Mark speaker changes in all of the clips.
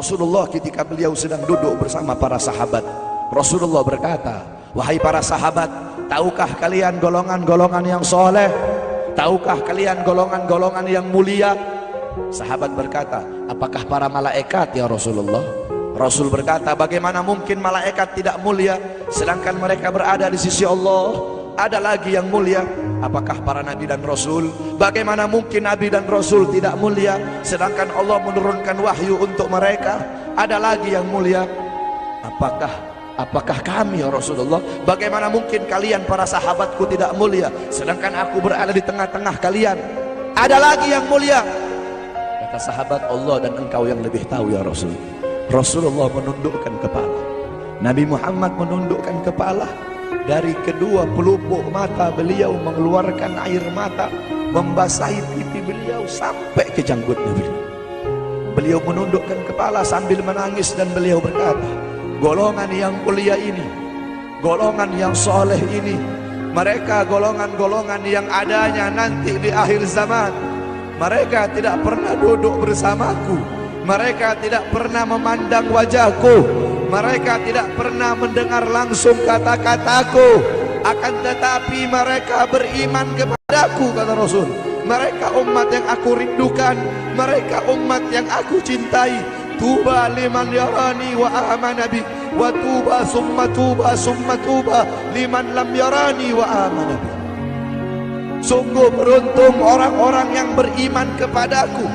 Speaker 1: Rasulullah ketika beliau sedang duduk bersama para sahabat, Rasulullah berkata, wahai para sahabat, tahukah kalian golongan-golongan yang soleh? Tahukah kalian golongan-golongan yang mulia? Sahabat berkata, apakah para malaikat ya Rasulullah? Rasul berkata, bagaimana mungkin malaikat tidak mulia sedangkan mereka berada di sisi Allah? Ada lagi yang mulia. Apakah para nabi dan rasul? Bagaimana mungkin nabi dan rasul tidak mulia sedangkan Allah menurunkan wahyu untuk mereka? Ada lagi yang mulia. Apakah kami ya Rasulullah? Bagaimana mungkin kalian para sahabatku tidak mulia sedangkan aku berada di tengah-tengah kalian? Ada lagi yang mulia. Kata sahabat, Allah dan engkau yang lebih tahu ya Rasul. Rasulullah menundukkan kepala, Nabi Muhammad menundukkan kepala. Dari kedua pelupuk mata beliau mengeluarkan air mata, membasahi pipi beliau sampai ke janggutnya beliau. Beliau menundukkan kepala sambil menangis dan beliau berkata, golongan yang mulia ini, golongan yang soleh ini, mereka golongan-golongan yang adanya nanti di akhir zaman. Mereka tidak pernah duduk bersamaku, mereka tidak pernah memandang wajahku, mereka tidak pernah mendengar langsung kata-kataku, akan tetapi mereka beriman kepadaku, kata Rasul. Mereka umat yang aku rindukan, mereka umat yang aku cintai. Tuba liman yarani wa amana bi, wa tuba summa tuba liman lam yarani wa amana bi. Sungguh beruntung orang-orang yang beriman kepadaku,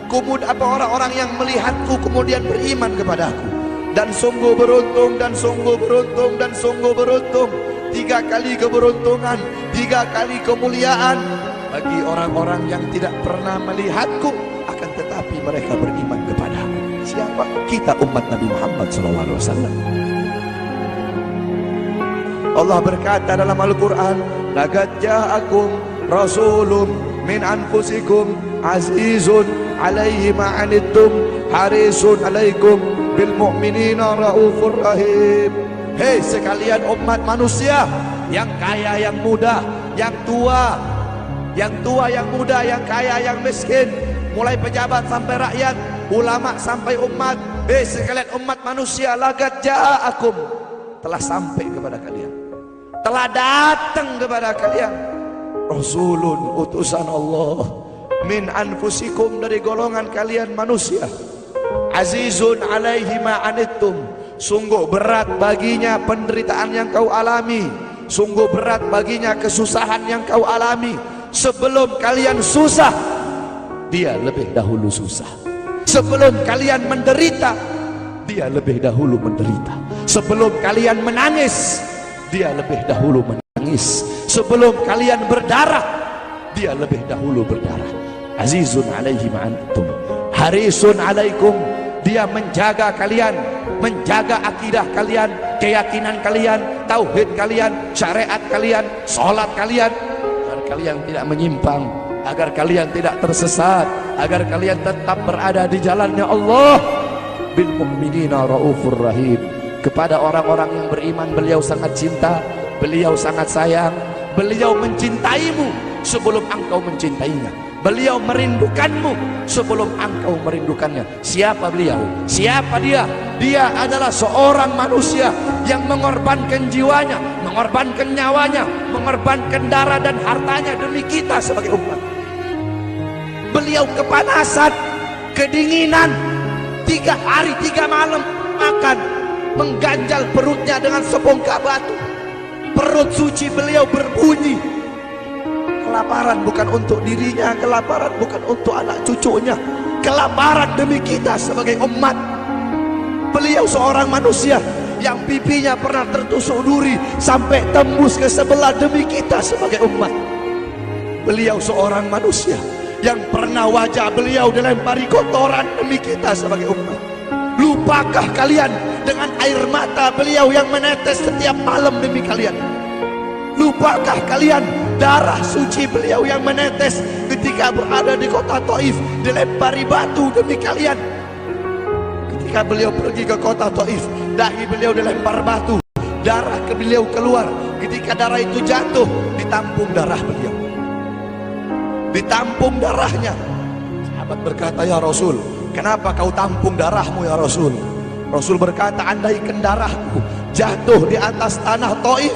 Speaker 1: kemudian orang-orang yang melihatku kemudian beriman kepadaku. Dan sungguh beruntung, dan sungguh beruntung, dan sungguh beruntung. 3 kali keberuntungan, 3 kali kemuliaan bagi orang-orang yang tidak pernah melihatku akan tetapi mereka beriman kepadaku. Siapa? Kita umat Nabi Muhammad SAW. Allah berkata dalam Al-Quran, laqad ja'akum rasulun min anfusikum azizun alaihi ma'anittum harisun alaikum bil mu'minina raufur rahim. Hei sekalian umat manusia, yang kaya, yang muda, yang tua, yang muda, yang kaya, yang miskin, mulai pejabat sampai rakyat, ulama sampai umat. Hei sekalian umat manusia, laqad ja'akum, telah sampai kepada kalian, telah datang kepada kalian rasulun, utusan Allah, min anfusikum, dari golongan kalian manusia, azizun alaihi ma'anittum, sungguh berat baginya penderitaan yang kau alami, sungguh berat baginya kesusahan yang kau alami. Sebelum kalian susah, dia lebih dahulu susah. Sebelum kalian menderita, dia lebih dahulu menderita. Sebelum kalian menangis, dia lebih dahulu menangis. Sebelum kalian berdarah, dia lebih dahulu berdarah. Azizun alaihi ma'antum harisun alaikum, dia menjaga kalian, menjaga akidah kalian, keyakinan kalian, tauhid kalian, syariat kalian, sholat kalian, agar kalian tidak menyimpang, agar kalian tidak tersesat, agar kalian tetap berada di jalannya Allah. Bil mu'minina raufur rahim, kepada orang-orang yang beriman beliau sangat cinta, beliau sangat sayang, beliau mencintaimu sebelum engkau mencintainya, beliau merindukanmu sebelum engkau merindukannya. Siapa beliau? Siapa dia? Dia adalah seorang manusia yang mengorbankan jiwanya, mengorbankan nyawanya, mengorbankan darah dan hartanya demi kita sebagai umat. Beliau kepanasan, kedinginan, 3 hari 3 malam makan, mengganjal perutnya dengan sebongkah batu. Perut suci beliau berbunyi. Kelaparan bukan untuk dirinya, kelaparan bukan untuk anak cucunya, kelaparan demi kita sebagai umat. Beliau seorang manusia yang pipinya pernah tertusuk duri sampai tembus ke sebelah demi kita sebagai umat. Beliau seorang manusia yang pernah wajah beliau dilempari kotoran demi kita sebagai umat. Lupakah kalian dengan air mata beliau yang menetes setiap malam demi kalian? Lupakah kalian darah suci beliau yang menetes ketika berada di kota Taif, dilempari batu demi kalian? Ketika beliau pergi ke kota Taif, dahi beliau dilempar batu, darah ke beliau keluar. Ketika darah itu jatuh, ditampung darah beliau, ditampung darahnya. Sahabat berkata, ya Rasul, Kenapa kau tampung darahmu ya Rasul? Rasul berkata, andaikan darahku jatuh di atas tanah Taif,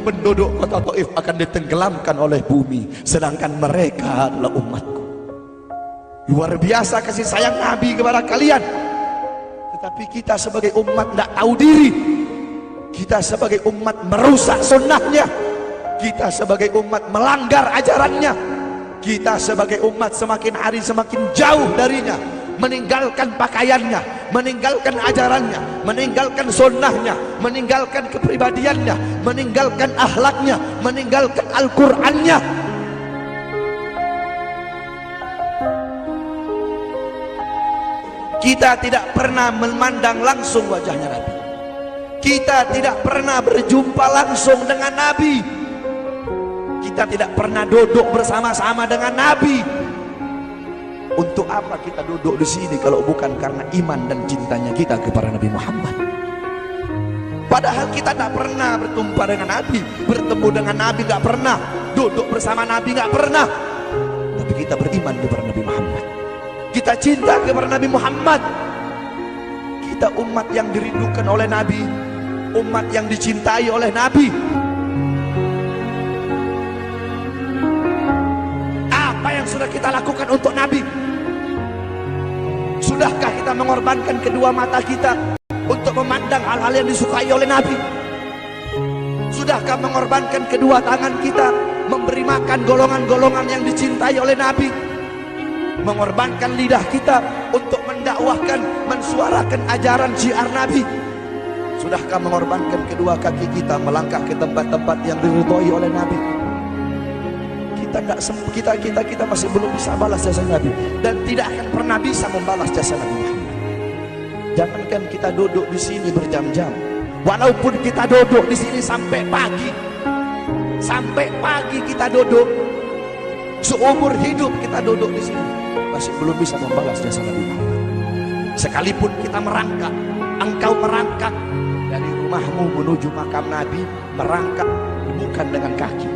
Speaker 1: penduduk kota Taif akan ditenggelamkan oleh bumi, sedangkan mereka adalah umatku. Luar biasa kasih sayang Nabi kepada kalian. Tetapi kita sebagai umat tidak tahu diri. Kita sebagai umat merusak sunnahnya. Kita sebagai umat melanggar ajarannya. Kita sebagai umat semakin hari semakin jauh darinya, meninggalkan pakaiannya, meninggalkan ajarannya, meninggalkan sunnahnya, meninggalkan kepribadiannya, meninggalkan akhlaknya, meninggalkan Al-Qur'annya. Kita tidak pernah memandang langsung wajahnya Nabi. Kita tidak pernah berjumpa langsung dengan Nabi. Kita tidak pernah duduk bersama-sama dengan Nabi. Untuk apa kita duduk di sini kalau bukan karena iman dan cintanya kita kepada Nabi Muhammad? Padahal kita tidak pernah berjumpa dengan Nabi, bertemu dengan Nabi nggak pernah, duduk bersama Nabi nggak pernah. Tapi kita beriman kepada Nabi Muhammad. Kita cinta kepada Nabi Muhammad. Kita umat yang dirindukan oleh Nabi, umat yang dicintai oleh Nabi. Apa yang sudah kita lakukan untuk Nabi? Sudahkah kita mengorbankan kedua mata kita untuk memandang hal-hal yang disukai oleh Nabi? Sudahkah mengorbankan kedua tangan kita memberi makan golongan-golongan yang dicintai oleh Nabi? Mengorbankan lidah kita untuk mendakwahkan, mensuarakan ajaran syiar Nabi? Sudahkah mengorbankan kedua kaki kita melangkah ke tempat-tempat yang diridhoi oleh Nabi? Kita masih belum bisa balas jasa Nabi, dan tidak akan pernah bisa membalas jasa Nabi Muhammad. Jangankan kita duduk di sini berjam-jam, walaupun kita duduk di sini sampai pagi kita duduk, seumur hidup kita duduk di sini, masih belum bisa membalas jasa Nabi Muhammad. Sekalipun kita merangkak, engkau merangkak dari rumahmu menuju makam Nabi, merangkak bukan dengan kaki,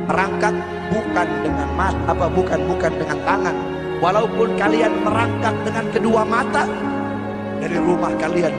Speaker 1: merangkak bukan dengan mata, bukan dengan tangan. Walaupun kalian merangkak dengan kedua mata, dari rumah kalian